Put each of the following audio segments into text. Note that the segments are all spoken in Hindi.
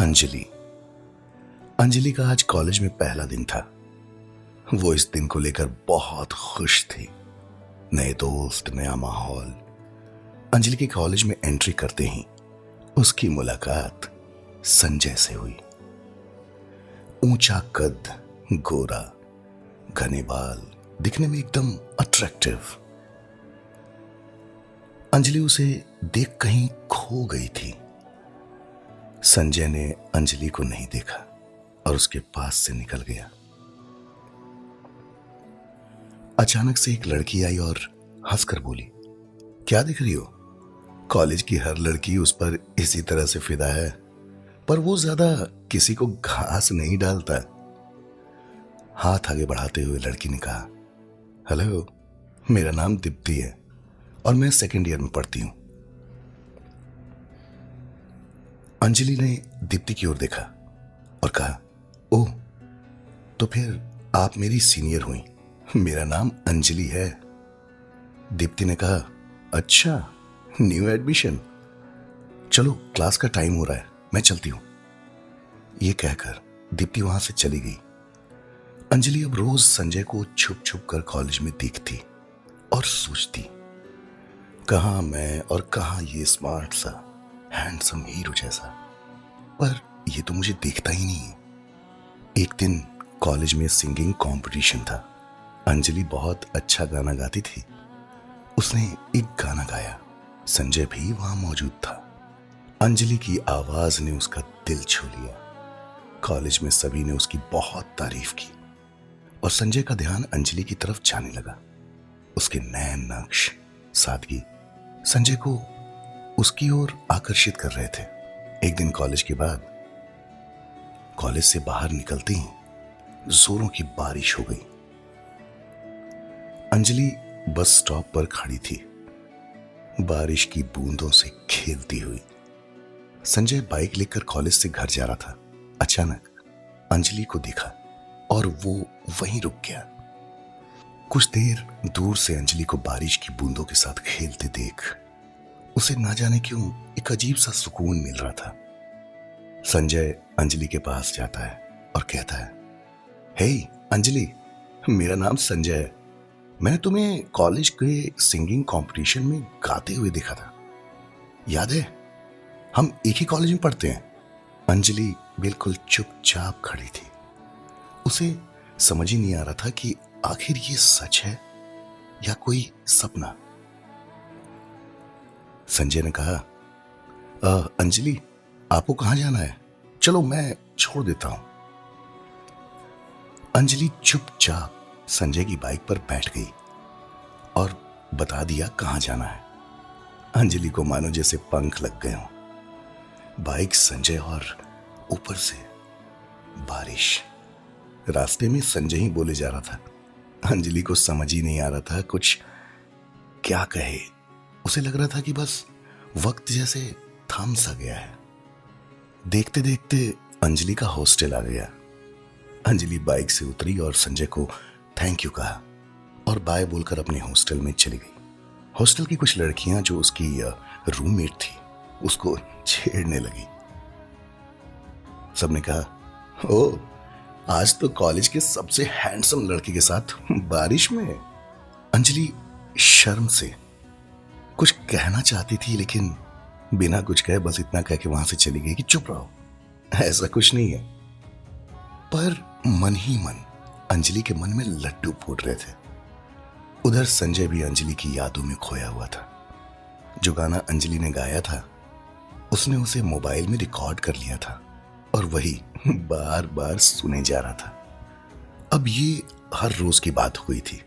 अंजलि अंजलि का आज कॉलेज में पहला दिन था। वो इस दिन को लेकर बहुत खुश थी। नए दोस्त, नया माहौल। अंजलि के कॉलेज में एंट्री करते ही उसकी मुलाकात संजय से हुई। ऊंचा कद, गोरा, घने बाल, दिखने में एकदम अट्रैक्टिव। अंजलि उसे देख कहीं खो गई थी। संजय ने अंजलि को नहीं देखा और उसके पास से निकल गया। अचानक से एक लड़की आई और हंसकर बोली, क्या देख रही हो? कॉलेज की हर लड़की उस पर इसी तरह से फिदा है, पर वो ज्यादा किसी को घास नहीं डालता। हाथ आगे बढ़ाते हुए लड़की ने कहा, हेलो, मेरा नाम दीप्ति है और मैं सेकेंड ईयर में पढ़ती हूं। अंजलि ने दीप्ति की ओर देखा और कहा, ओह, तो फिर आप मेरी सीनियर हुई। मेरा नाम अंजलि है। दीप्ति ने कहा, अच्छा, न्यू एडमिशन। चलो, क्लास का टाइम हो रहा है, मैं चलती हूं। ये कहकर दीप्ति वहां से चली गई। अंजलि अब रोज संजय को छुप छुप कर कॉलेज में देखती और सोचती, कहां मैं और कहां ये स्मार्ट सा हैंडसम हीरो जैसा, पर ये तो मुझे देखता ही नहीं है। एक दिन कॉलेज में सिंगिंग कंपटीशन था। अंजलि बहुत अच्छा गाना गाती थी। उसने एक गाना गाया। संजय भी वहां मौजूद था। अंजलि की आवाज ने उसका दिल छू लिया। कॉलेज में सभी ने उसकी बहुत तारीफ की और संजय का ध्यान अंजलि की तरफ जाने लगा। उसके नैन नक्श, सादगी संजय को उसकी ओर आकर्षित कर रहे थे। एक दिन कॉलेज के बाद कॉलेज से बाहर निकलते ही जोरों की बारिश हो गई। अंजलि बस स्टॉप पर खड़ी थी, बारिश की बूंदों से खेलती हुई। संजय बाइक लेकर कॉलेज से घर जा रहा था। अचानक अंजलि को देखा और वो वहीं रुक गया। कुछ देर दूर से अंजलि को बारिश की बूंदों के साथ खेलते देख उसे ना जाने क्यों एक अजीब सा सुकून मिल रहा था। संजय अंजलि के पास जाता है और कहता है, हे अंजलि, मेरा नाम संजय है। मैंने तुम्हें कॉलेज के सिंगिंग कंपटीशन में गाते हुए देखा था, याद है? हम एक ही कॉलेज में पढ़ते हैं। अंजलि बिल्कुल चुपचाप खड़ी थी। उसे समझ ही नहीं आ रहा था कि आखिर ये सच है या कोई सपना। संजय ने कहा, अंजलि, आपको कहां जाना है? चलो, मैं छोड़ देता हूं। अंजलि चुपचाप संजय की बाइक पर बैठ गई और बता दिया कहां जाना है। अंजलि को मानो जैसे पंख लग गए हों। बाइक, संजय और ऊपर से बारिश। रास्ते में संजय ही बोले जा रहा था। अंजलि को समझ ही नहीं आ रहा था कुछ क्या कहे। उसे लग रहा था कि बस वक्त जैसे थम सा गया है। देखते देखते अंजलि का हॉस्टल आ गया। अंजलि बाइक से उतरी और संजय को थैंक यू कहा और बाय बोलकर अपने हॉस्टल में चली गई। हॉस्टल की कुछ लड़कियां जो उसकी रूममेट थी उसको छेड़ने लगी। सबने कहा, ओ, आज तो कॉलेज के सबसे हैंडसम लड़के के साथ बारिश में। अंजलि शर्म से कुछ कहना चाहती थी, लेकिन बिना कुछ कहे बस इतना कह के वहां से चली गई कि चुप रहो, ऐसा कुछ नहीं है। पर मन ही मन अंजलि के मन में लड्डू फूट रहे थे। उधर संजय भी अंजलि की यादों में खोया हुआ था। जो गाना अंजलि ने गाया था उसने उसे मोबाइल में रिकॉर्ड कर लिया था और वही बार बार सुने जा रहा था। अब ये हर रोज की बात हुई थी।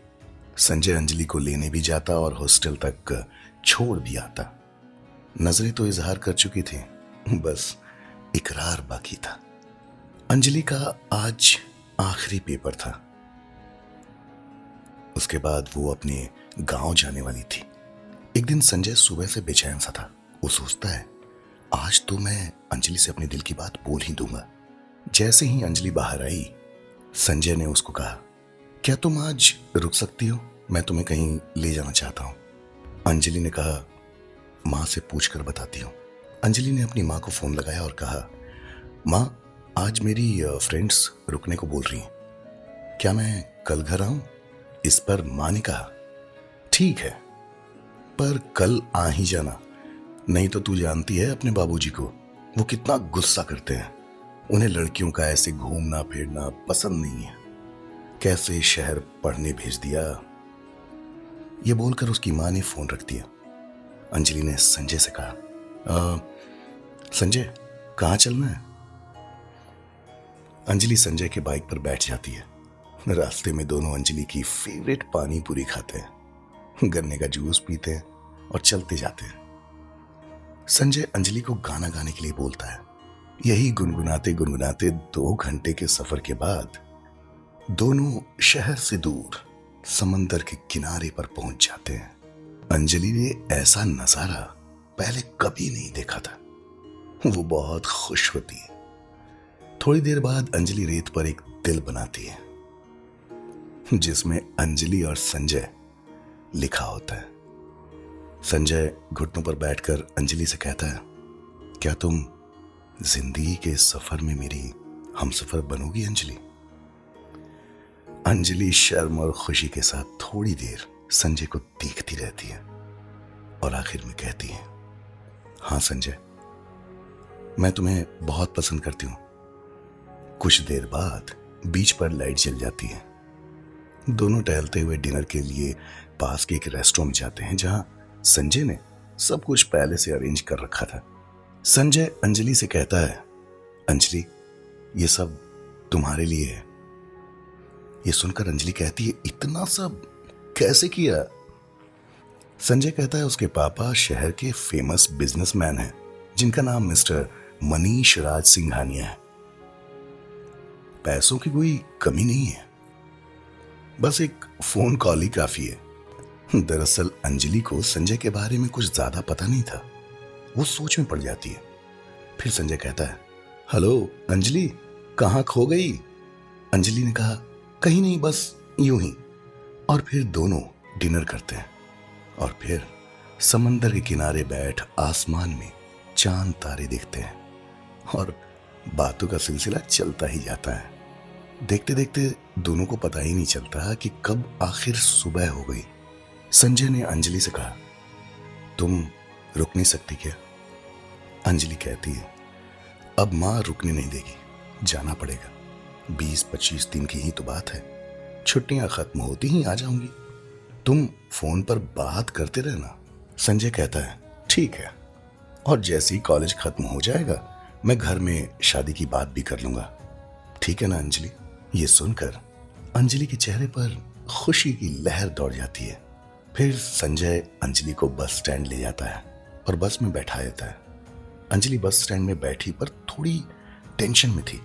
संजय अंजलि को लेने भी जाता और हॉस्टल तक छोड़ भी आता। नजरें तो इजहार कर चुकी थी, बस इकरार बाकी था। अंजलि का आज आखिरी पेपर था। उसके बाद वो अपने गांव जाने वाली थी। एक दिन संजय सुबह से बेचैन सा था। वो सोचता है, आज तो मैं अंजलि से अपने दिल की बात बोल ही दूंगा। जैसे ही अंजलि बाहर आई, संजय ने उसको कहा, क्या तुम आज रुक सकती हो? मैं तुम्हें कहीं ले जाना चाहता हूं। अंजलि ने कहा, मां से पूछकर बताती हूं। अंजलि ने अपनी मां को फोन लगाया और कहा, माँ, आज मेरी फ्रेंड्स रुकने को बोल रही हैं। क्या मैं कल घर आऊं? इस पर माँ ने कहा, ठीक है, पर कल आ ही जाना, नहीं तो तू जानती है अपने बाबूजी को, वो कितना गुस्सा करते हैं। उन्हें लड़कियों का ऐसे घूमना फिरना पसंद नहीं है। कैसे शहर पढ़ने भेज दिया। ये बोलकर उसकी माँ ने फोन रख दिया। अंजलि ने संजय से कहा, संजय, कहाँ चलना है? अंजलि संजय के बाइक पर बैठ जाती है। रास्ते में दोनों अंजलि की फेवरेट पानी पूरी खाते हैं, गन्ने का जूस पीते हैं और चलते जाते हैं। संजय अंजलि को गाना गाने के लिए बोलता है। यही गुनगुनाते गुनगुनाते 2 घंटे के सफर के बाद दोनों शहर से दूर समंदर के किनारे पर पहुंच जाते हैं। अंजलि ने ऐसा नजारा पहले कभी नहीं देखा था। वो बहुत खुश होती है। थोड़ी देर बाद अंजलि रेत पर एक दिल बनाती है जिसमें अंजलि और संजय लिखा होता है। संजय घुटनों पर बैठकर अंजलि से कहता है, क्या तुम जिंदगी के सफर में मेरी हमसफर बनोगी अंजलि? अंजलि शर्म और खुशी के साथ थोड़ी देर संजय को देखती रहती है और आखिर में कहती है, हाँ संजय, मैं तुम्हें बहुत पसंद करती हूं। कुछ देर बाद बीच पर लाइट जल जाती है। दोनों टहलते हुए डिनर के लिए पास के एक रेस्टोरेंट में जाते हैं जहां संजय ने सब कुछ पहले से अरेंज कर रखा था। संजय अंजलि से कहता है, अंजलि, ये सब तुम्हारे लिए है। ये सुनकर अंजलि कहती है, इतना सब कैसे किया? संजय कहता है, उसके पापा शहर के फेमस बिजनेसमैन हैं जिनका नाम मिस्टर मनीष राज सिंघानिया है। पैसों की कोई कमी नहीं है, बस एक फोन कॉल ही काफी है। दरअसल अंजलि को संजय के बारे में कुछ ज्यादा पता नहीं था। वो सोच में पड़ जाती है। फिर संजय कहता है, हेलो अंजलि, कहाँ खो गई? अंजलि ने कहा, कहीं नहीं, बस यूं ही। और फिर दोनों डिनर करते हैं और फिर समंदर के किनारे बैठ आसमान में चांद तारे देखते हैं और बातों का सिलसिला चलता ही जाता है। देखते देखते दोनों को पता ही नहीं चलता कि कब आखिर सुबह हो गई। संजय ने अंजलि से कहा, तुम रुक नहीं सकती क्या? अंजलि कहती है, अब माँ रुकने नहीं देगी, जाना पड़ेगा। 20-25 दिन की ही तो बात है, छुट्टियां खत्म होती ही आ जाऊंगी। तुम फोन पर बात करते रहना। संजय कहता है, ठीक है, और जैसे ही कॉलेज खत्म हो जाएगा मैं घर में शादी की बात भी कर लूंगा, ठीक है ना अंजलि? ये सुनकर अंजलि के चेहरे पर खुशी की लहर दौड़ जाती है। फिर संजय अंजलि को बस स्टैंड ले जाता है और बस में बैठा देता है। अंजलि बस स्टैंड में बैठी पर थोड़ी टेंशन में थी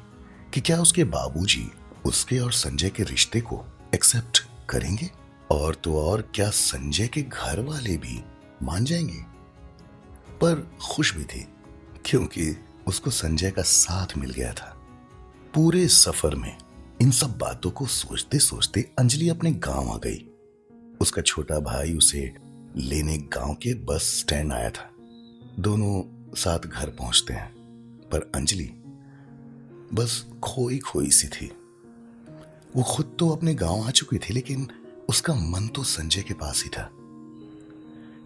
कि क्या उसके बाबूजी उसके और संजय के रिश्ते को एक्सेप्ट करेंगे, और तो और क्या संजय के घर वाले भी मान जाएंगे। पर खुश भी थी क्योंकि उसको संजय का साथ मिल गया था। पूरे सफर में इन सब बातों को सोचते सोचते अंजलि अपने गांव आ गई। उसका छोटा भाई उसे लेने गांव के बस स्टैंड आया था। दोनों साथ घर पहुंचते हैं, पर अंजलि बस खोई खोई सी थी। वो खुद तो अपने गांव आ चुकी थी, लेकिन उसका मन तो संजय के पास ही था।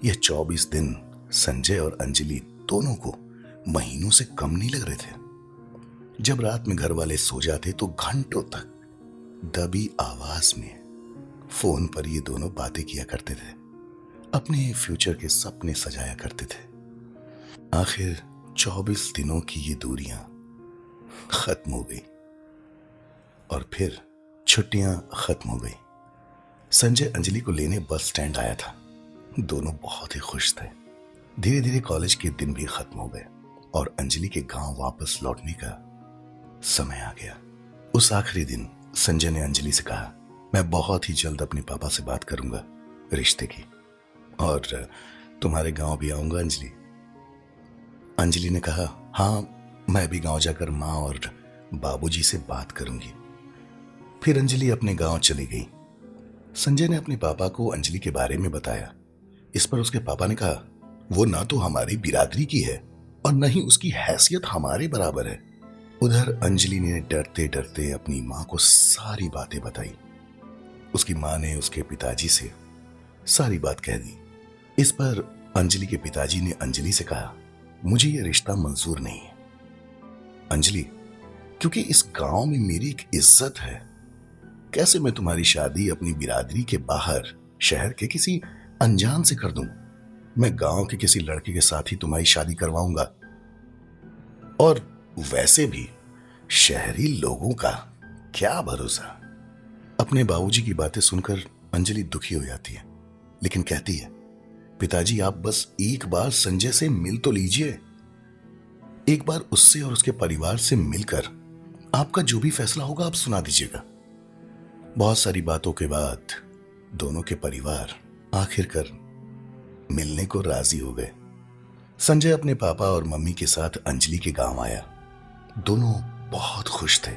यह 24 दिन संजय और अंजलि दोनों को महीनों से कम नहीं लग रहे थे। जब रात में घर वाले सो जाते तो घंटों तक दबी आवाज में फोन पर ये दोनों बातें किया करते थे, अपने फ्यूचर के सपने सजाया करते थे। आखिर 24 दिनों की ये दूरियां खत्म हो गई और फिर छुट्टियां खत्म हो गई। संजय अंजलि को लेने बस स्टैंड आया था। दोनों बहुत ही खुश थे। धीरे धीरे कॉलेज के दिन भी खत्म हो गए और अंजलि के गांव वापस लौटने का समय आ गया। उस आखिरी दिन संजय ने अंजलि से कहा, मैं बहुत ही जल्द अपने पापा से बात करूंगा रिश्ते की, और तुम्हारे गांव भी आऊंगा अंजलि। अंजलि ने कहा, हाँ, मैं भी गांव जाकर माँ और बाबूजी से बात करूंगी। फिर अंजलि अपने गांव चली गई। संजय ने अपने पापा को अंजलि के बारे में बताया। इस पर उसके पापा ने कहा, वो ना तो हमारी बिरादरी की है और न ही उसकी हैसियत हमारे बराबर है। उधर अंजलि ने डरते डरते अपनी माँ को सारी बातें बताई। उसकी माँ ने उसके पिताजी से सारी बात कह दी। इस पर अंजलि के पिताजी ने अंजलि से कहा, मुझे यह रिश्ता मंजूर नहीं है अंजलि, क्योंकि इस गांव में मेरी एक इज्जत है। कैसे मैं तुम्हारी शादी अपनी बिरादरी के बाहर शहर के किसी अनजान से कर दूं? मैं गांव के किसी लड़के के साथ ही तुम्हारी शादी करवाऊंगा। और वैसे भी शहरी लोगों का क्या भरोसा। अपने बाबूजी की बातें सुनकर अंजलि दुखी हो जाती है, लेकिन कहती है, पिताजी आप बस एक बार संजय से मिल तो लीजिए। एक बार उससे और उसके परिवार से मिलकर आपका जो भी फैसला होगा आप सुना दीजिएगा। बहुत सारी बातों के बाद दोनों के परिवार आखिरकार मिलने को राजी हो गए। संजय अपने पापा और मम्मी के साथ अंजलि के गांव आया। दोनों बहुत खुश थे।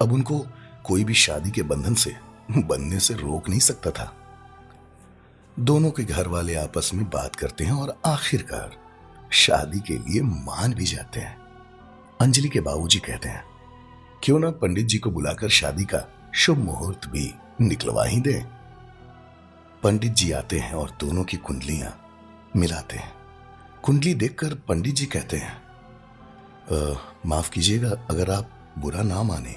अब उनको कोई भी शादी के बंधन से बनने से रोक नहीं सकता था। दोनों के घर वाले आपस में बात करते हैं और आखिरकार शादी के लिए मान भी जाते हैं। अंजलि के बाबूजी कहते हैं, क्यों ना पंडित जी को बुलाकर शादी का शुभ मुहूर्त भी निकलवा ही दें। पंडित जी आते हैं और दोनों की कुंडलियां मिलाते हैं। कुंडली देखकर पंडित जी कहते हैं, माफ कीजिएगा, अगर आप बुरा ना माने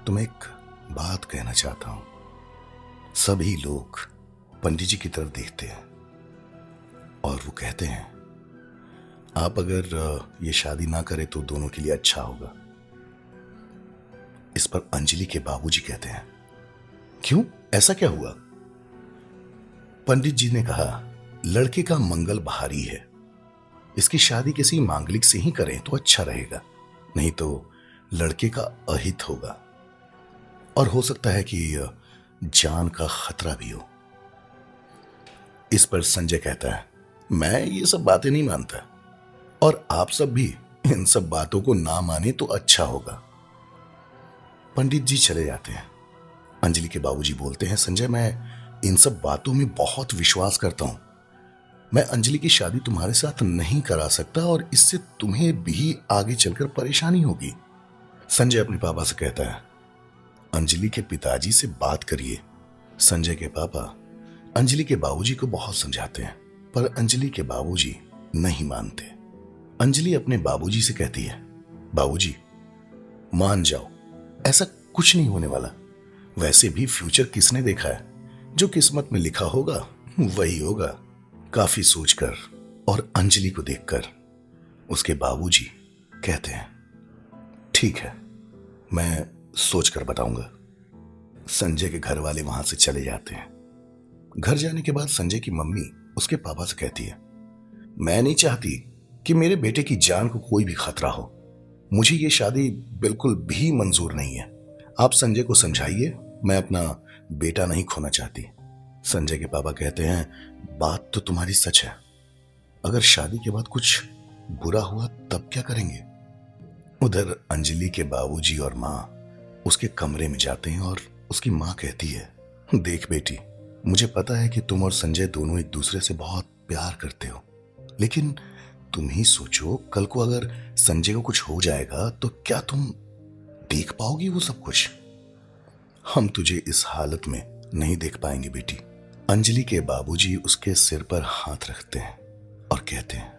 तो मैं एक बात कहना चाहता हूं। सभी लोग पंडित जी की तरफ देखते हैं और वो कहते हैं, आप अगर ये शादी ना करें तो दोनों के लिए अच्छा होगा। इस पर अंजलि के बाबूजी कहते हैं, क्यों, ऐसा क्या हुआ? पंडित जी ने कहा, लड़के का मंगल भारी है, इसकी शादी किसी मांगलिक से ही करें तो अच्छा रहेगा, नहीं तो लड़के का अहित होगा और हो सकता है कि जान का खतरा भी हो। इस पर संजय कहता है, मैं ये सब बातें नहीं मानता और आप सब भी इन सब बातों को ना माने तो अच्छा होगा। पंडित जी चले जाते हैं। अंजलि के बाबूजी बोलते हैं, संजय मैं इन सब बातों में बहुत विश्वास करता हूं। मैं अंजलि की शादी तुम्हारे साथ नहीं करा सकता और इससे तुम्हें भी आगे चलकर परेशानी होगी। संजय अपने पापा से कहता है, अंजलि के पिताजी से बात करिए। संजय के पापा अंजलि के बाबूजी को बहुत समझाते हैं, पर अंजलि के बाबूजी नहीं मानते। अंजलि अपने बाबूजी से कहती है, बाबूजी मान जाओ, ऐसा कुछ नहीं होने वाला। वैसे भी फ्यूचर किसने देखा है, जो किस्मत में लिखा होगा वही होगा। काफी सोचकर और अंजलि को देखकर उसके बाबूजी कहते हैं, ठीक है, मैं सोचकर बताऊंगा। संजय के घर वाले वहां से चले जाते हैं। घर जाने के बाद संजय की मम्मी उसके पापा से कहती है, मैं नहीं चाहती कि मेरे बेटे की जान को कोई भी खतरा हो। मुझे ये शादी बिल्कुल भी मंजूर नहीं है। आप संजय को समझाइए, मैं अपना बेटा नहीं खोना चाहती। संजय के पापा कहते हैं, बात तो तुम्हारी सच है, अगर शादी के बाद कुछ बुरा हुआ तब क्या करेंगे? उधर अंजलि के बाबूजी और माँ उसके कमरे में जाते हैं और उसकी माँ कहती है, देख बेटी, मुझे पता है कि तुम और संजय दोनों एक दूसरे से बहुत प्यार करते हो, लेकिन तुम ही सोचो, कल को अगर संजय को कुछ हो जाएगा तो क्या तुम देख पाओगी वो सब कुछ? हम तुझे इस हालत में नहीं देख पाएंगे बेटी। अंजलि के बाबूजी उसके सिर पर हाथ रखते हैं और कहते हैं,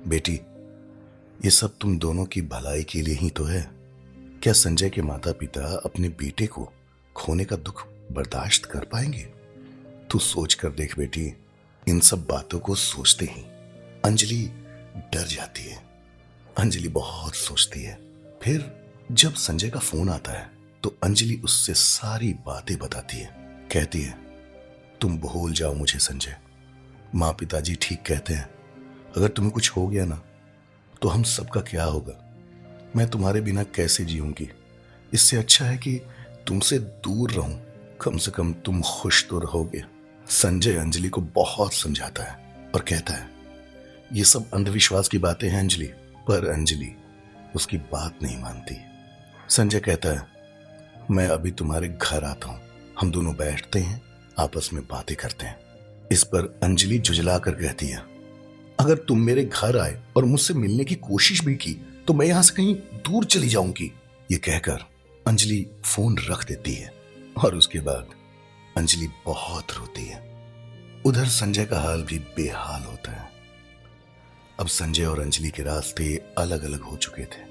बेटी, ये सब तुम दोनों की भलाई के लिए ही तो है। क्या संजय के माता पिता अपने बेटे को खोने का दुख बर्दाश्त कर पाएंगे? तू सोच कर देख बेटी। इन सब बातों को सोचते ही अंजलि डर जाती है। अंजलि बहुत सोचती है। फिर जब संजय का फोन आता है तो अंजलि उससे सारी बातें बताती है। कहती है, तुम भूल जाओ मुझे संजय, माँ पिताजी ठीक कहते हैं, अगर तुम्हें कुछ हो गया ना तो हम सबका क्या होगा? मैं तुम्हारे बिना कैसे जीऊंगी? इससे अच्छा है कि तुमसे दूर रहूं, कम से कम तुम खुश तो रहोगे। संजय अंजलि को बहुत समझाता है और कहता है, ये सब अंधविश्वास की बातें हैं अंजलि, पर अंजलि उसकी बात नहीं मानती। संजय कहता है, मैं अभी तुम्हारे घर आता हूं, हम दोनों बैठते हैं, आपस में बातें करते हैं। इस पर अंजलि झुंझला कर कहती है, अगर तुम मेरे घर आए और मुझसे मिलने की कोशिश भी की तो मैं यहां से कहीं दूर चली जाऊंगी। ये कहकर अंजलि फोन रख देती है और उसके बाद अंजलि बहुत रोती है। उधर संजय का हाल भी बेहाल होता है। अब संजय और अंजलि के रास्ते अलग अलग हो चुके थे।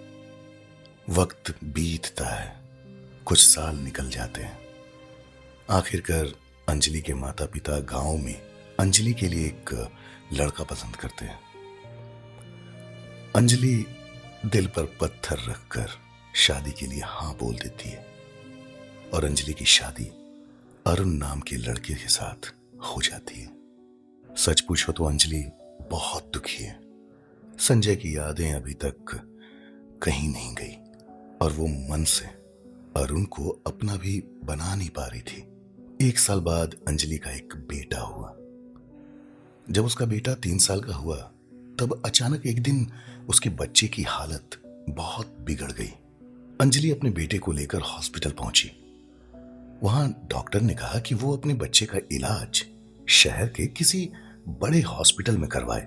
वक्त बीतता है, कुछ साल निकल जाते हैं। आखिरकार अंजलि के माता पिता गांव में अंजलि के लिए एक लड़का पसंद करते हैं। अंजलि दिल पर पत्थर रखकर शादी के लिए हां बोल देती है और अंजलि की शादी अरुण नाम के लड़के के साथ हो जाती है। सच पूछो तो अंजलि बहुत दुखी है। संजय की यादें अभी तक कहीं नहीं गई और वो मन से अरुण को अपना भी बना नहीं पा रही थी। 1 साल बाद अंजलि का एक बेटा हुआ। जब उसका बेटा 3 साल का हुआ तब अचानक एक दिन उसके बच्चे की हालत बहुत बिगड़ गई। अंजलि अपने बेटे को लेकर हॉस्पिटल पहुंची। वहां डॉक्टर ने कहा कि वो अपने बच्चे का इलाज शहर के किसी बड़े हॉस्पिटल में करवाए।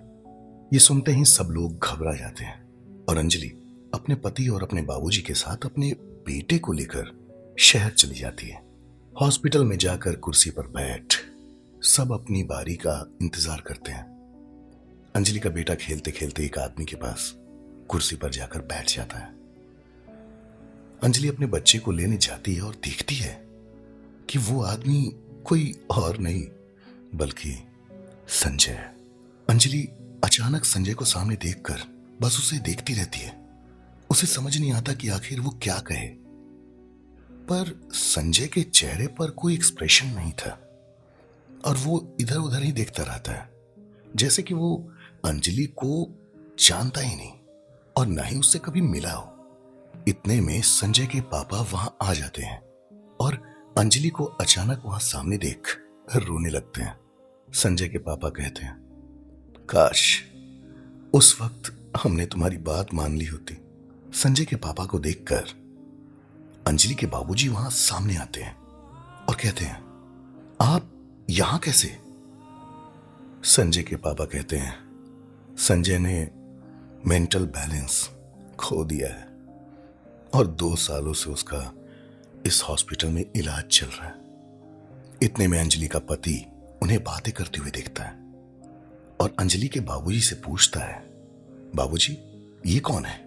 ये सुनते ही सब लोग घबरा जाते हैं और अंजलि अपने पति और अपने बाबूजी के साथ अपने बेटे को लेकर शहर चली जाती है। हॉस्पिटल में जाकर कुर्सी पर बैठ सब अपनी बारी का इंतजार करते हैं। अंजलि का बेटा खेलते खेलते एक आदमी के पास कुर्सी पर जाकर बैठ जाता है। अंजलि अपने बच्चे को लेने जाती है और देखती है कि वो आदमी कोई और नहीं बल्कि संजय है। अंजलि अचानक संजय को सामने देखकर बस उसे देखती रहती है। उसे समझ नहीं आता कि आखिर वो क्या कहे, पर संजय के चेहरे पर कोई एक्सप्रेशन नहीं था और वो इधर उधर ही देखता रहता है, जैसे कि वो अंजलि को जानता ही नहीं और ना ही उससे कभी मिला हो। इतने में संजय के पापा वहां आ जाते हैं और अंजलि को अचानक वहां सामने देख रोने लगते हैं। संजय के पापा कहते हैं, काश उस वक्त हमने तुम्हारी बात मान ली होती। संजय के पापा को देखकर अंजलि के बाबूजी वहां सामने आते हैं और कहते हैं, आप यहां कैसे? संजय के पापा कहते हैं, संजय ने मेंटल बैलेंस खो दिया है और 2 सालों से उसका इस हॉस्पिटल में इलाज चल रहा है। इतने में अंजलि का पति उन्हें बातें करते हुए देखता है और अंजलि के बाबूजी से पूछता है, बाबूजी ये कौन है?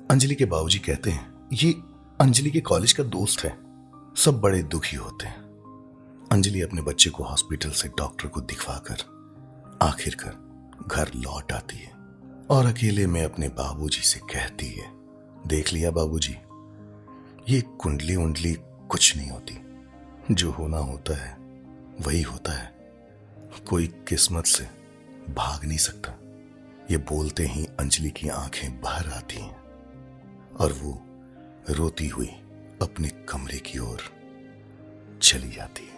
अंजलि के बाबूजी कहते हैं, ये अंजलि के कॉलेज का दोस्त है। सब बड़े दुखी होते हैं। अंजलि अपने बच्चे को हॉस्पिटल से डॉक्टर को दिखवाकर आखिरकार घर लौट आती है और अकेले में अपने बाबूजी से कहती है, देख लिया बाबूजी, ये कुंडली उंडली कुछ नहीं होती। जो होना होता है वही होता है। कोई किस्मत से भाग नहीं सकता। ये बोलते ही अंजलि की आंखें बाहर आती हैं और वो रोती हुई अपने कमरे की ओर चली जाती है।